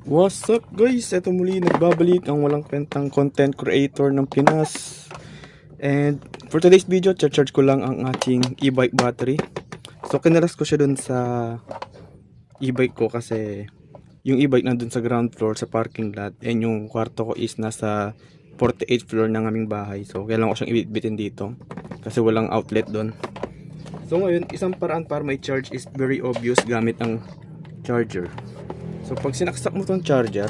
What's up guys? Ito muli nagbabalik ang walang kwentang content creator ng Pinas. And for today's video, charge ko lang ang aking e-bike battery. So kinaras ko siya dun sa e-bike ko kasi yung e-bike nandun sa ground floor sa parking lot. And yung kwarto ko is nasa 48th floor ng aming bahay. So kailangan ko siyang ibitbitin dito kasi walang outlet dun. So ngayon, isang paraan para may charge is very obvious gamit ang charger. So pag sinaksak mo tong charger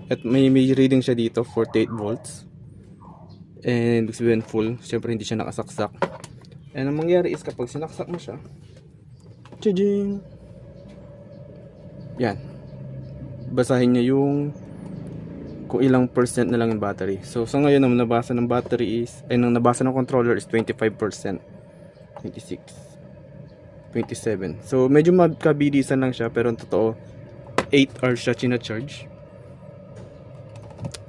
at may reading siya dito 48 volts and ibig sabihin full, syempre hindi siya nakasaksak. And ang mangyari is kapag sinaksak mo siya, tading, yan, basahin niya yung kung ilang percent na lang yung battery. So sa ngayon ang nabasa ng battery is, ay nang nabasa ng controller is 25%, 26, 27. So medyo magkabidisan lang siya, pero ang totoo 8 hours siya china-charge.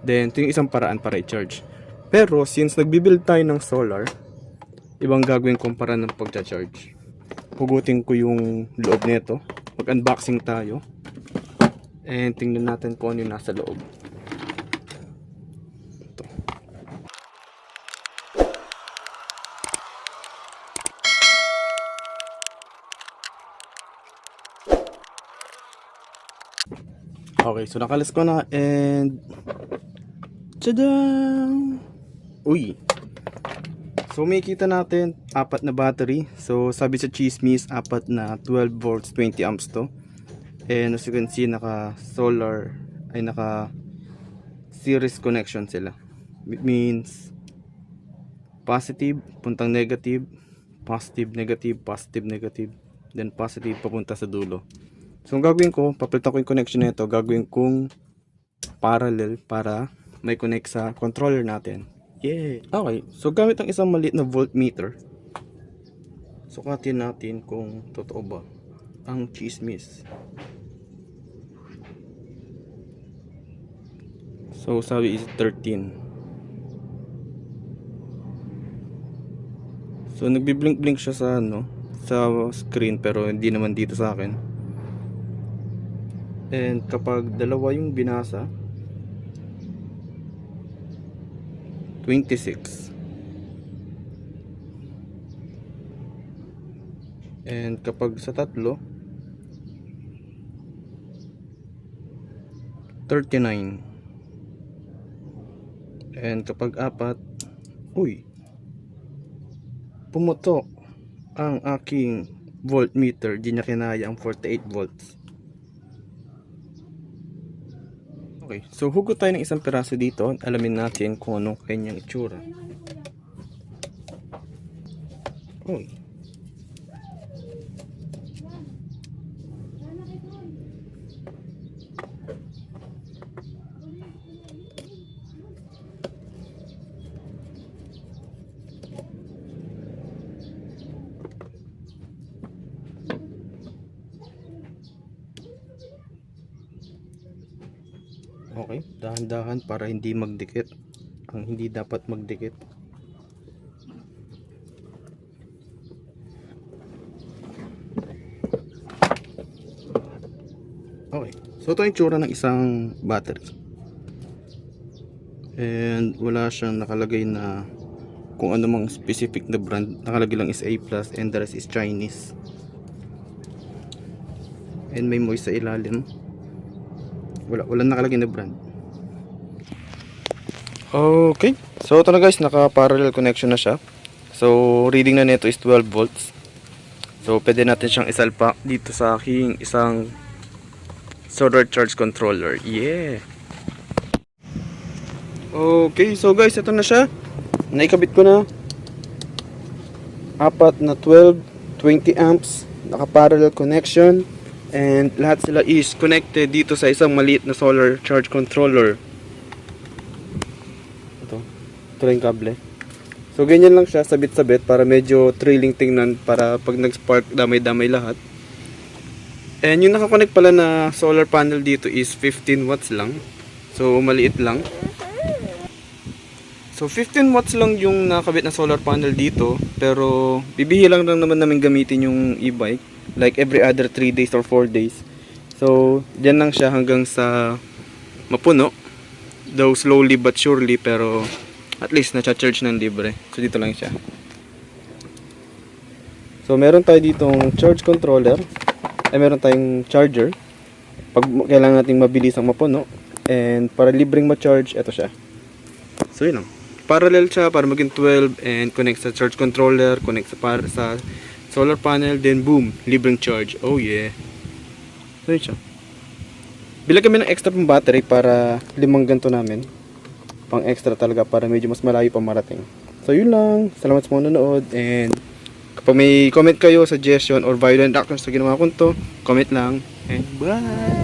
Then ito yung isang paraan para i-charge. Pero since nagbibuild tayo ng solar, ibang gagawin kong paraan ng pagcha-charge. Hugutin ko yung loob nito, mag-unboxing tayo, and tingnan natin kung ano yung nasa loob. Okay, so nakalas ko na and tadang! Uy! So makikita natin apat na battery. So sabi sa chismis apat na 12 volts 20 amps to. And as you can see, naka solar ay naka series connection sila. It means positive puntang negative, positive negative, positive negative, then positive papunta sa dulo. So ang gagawin ko, papalitan ko yung connection nito, gagawin kong parallel para may connect sa controller natin. Yeah. Okay, so gamit ang isang maliit na voltmeter, sukatin natin kung totoo ba ang chismis. So sabi is 13. So nagbi-blink-blink siya sa sa screen, pero hindi naman dito sa akin. And kapag dalawa yung binasa, 26. And kapag sa tatlo, 39. And kapag apat, uy, pumutok ang aking voltmeter, di niya kinaya ang 48 volts. Okay, so hugot tayo ng isang piraso dito. Alamin natin kung anong kanyang itsura. Uy. Okay, dahan-dahan para hindi magdikit ang hindi dapat magdikit. Okay, so ito yung tsura ng isang battery. And wala siyang nakalagay na kung ano mang specific na brand. Nakalagay lang is A+, and the rest is Chinese. And may moist sa ilalim. Wala nakalagay na brand. Okay, so ito na guys, naka parallel connection na siya. So reading na nito is 12 volts. So pwede natin siyang isalpak dito sa aking isang solar charge controller. Yeah. Okay, so guys, ito na siya. Naikabit ko na. Apat na 12, 20 amps, naka parallel connection. And lahat sila is connected dito sa isang maliit na solar charge controller. Ito lang yung kable. So ganyan lang siya, sabit-sabit para medyo thrilling tingnan, para pag nag-spark damay-damay lahat. And yung nakakonect pala na solar panel dito is 15 watts lang. So maliit lang. So 15 watts lang yung nakabit na solar panel dito, pero bibihira lang naman namin gamitin yung e-bike. Like every other 3 days or 4 days. So, diyan lang siya hanggang sa mapuno. Though slowly but surely, pero at least na-charge ng libre. So, dito lang siya. So, meron tayo ditong charge controller. Ay, meron tayong charger. Pag kailangan nating mabilis ang mapuno. And para libreng ma-charge, ito siya. So, yun lang. Parallel siya para maging 12 and connect sa charge controller, connect sa solar panel, then boom, libreng charge. Oh yeah. So, yun siya. Bila kami ng extra pang battery para 5 ganito namin. Pang extra talaga para medyo mas malayo pa marating. So yun lang. Salamat sa mga nanonood. And kapag may comment kayo, suggestion, or violent actions sa ginawa ko to, comment lang. And bye!